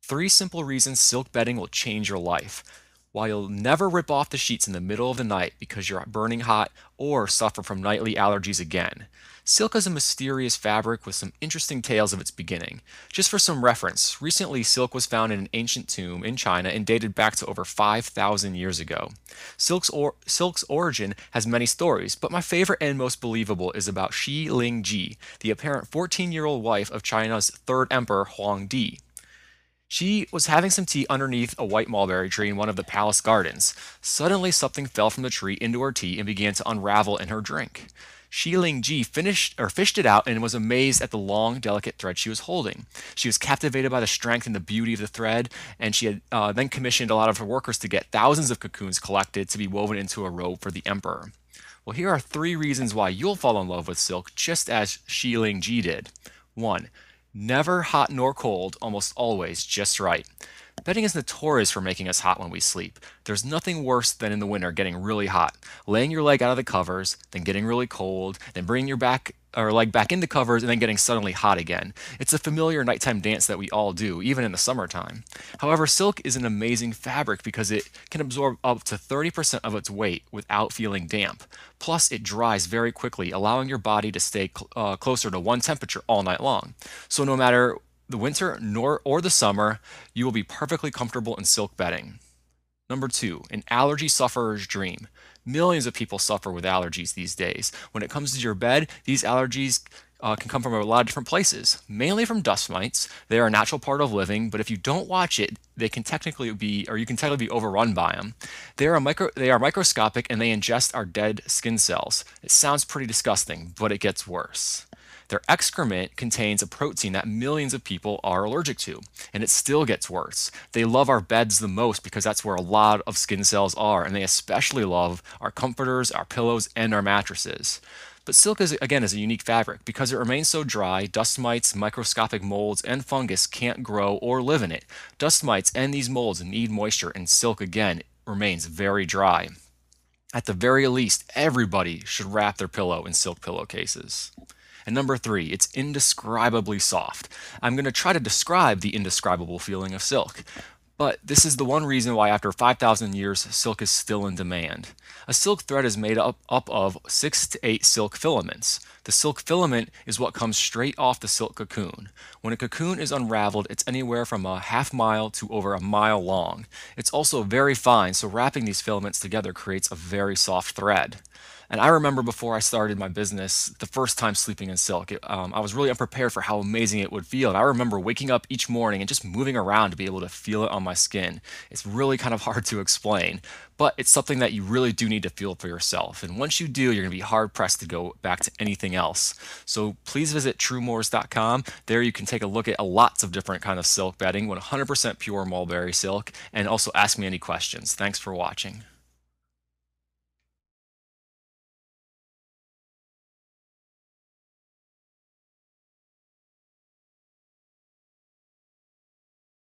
3 simple reasons silk bedding will change your life. While you'll never rip off the sheets in the middle of the night because you're burning hot or suffer from nightly allergies again. Silk is a mysterious fabric with some interesting tales of its beginning. Just for some reference, recently silk was found in an ancient tomb in China and dated back to over 5,000 years ago. Silk's origin has many stories, but my favorite and most believable is about Shi Lingji, the apparent 14-year-old wife of China's third emperor Huang Di. She was having some tea underneath a white mulberry tree in one of the palace gardens. Suddenly, something fell from the tree into her tea and began to unravel in her drink. Shi Ling-ji fished it out and was amazed at the long, delicate thread she was holding. She was captivated by the strength and the beauty of the thread, and she had then commissioned a lot of her workers to get thousands of cocoons collected to be woven into a robe for the emperor. Well, here are 3 reasons why you'll fall in love with silk just as Shi Ling-ji did. 1. Never hot nor cold, almost always just right. Bedding is notorious for making us hot when we sleep. There's nothing worse than in the winter getting really hot, laying your leg out of the covers, then getting really cold, then bringing your leg back into covers, and then getting suddenly hot again. It's a familiar nighttime dance that we all do, even in the summertime. However, silk is an amazing fabric because it can absorb up to 30% of its weight without feeling damp. Plus, it dries very quickly, allowing your body to stay closer to one temperature all night long. So no matter the winter nor or the summer, you will be perfectly comfortable in silk bedding. Number 2, an allergy sufferer's dream. Millions of people suffer with allergies these days. When it comes to your bed, these allergies can come from a lot of different places, mainly from dust mites. They are a natural part of living, but if you don't watch it, they can technically be, or you can technically be overrun by them. They are microscopic and they ingest our dead skin cells. It sounds pretty disgusting, but it gets worse. Their excrement contains a protein that millions of people are allergic to, and it still gets worse. They love our beds the most because that's where a lot of skin cells are, and they especially love our comforters, our pillows, and our mattresses. But silk is a unique fabric. Because it remains so dry, dust mites, microscopic molds, and fungus can't grow or live in it. Dust mites and these molds need moisture, and silk again remains very dry. At the very least, everybody should wrap their pillow in silk pillowcases. And number 3, it's indescribably soft. I'm going to try to describe the indescribable feeling of silk. But this is the one reason why after 5,000 years, silk is still in demand. A silk thread is made up of 6 to 8 silk filaments. The silk filament is what comes straight off the silk cocoon. When a cocoon is unraveled, it's anywhere from a half mile to over a mile long. It's also very fine, so wrapping these filaments together creates a very soft thread. And I remember before I started my business, the first time sleeping in silk, I was really unprepared for how amazing it would feel. And I remember waking up each morning and just moving around to be able to feel it on my skin. It's really kind of hard to explain, but it's something that you really do need to feel for yourself. And once you do, you're going to be hard pressed to go back to anything else. So please visit truemoors.com. There you can take a look at lots of different kind of silk bedding, 100% pure mulberry silk, and also ask me any questions. Thanks for watching.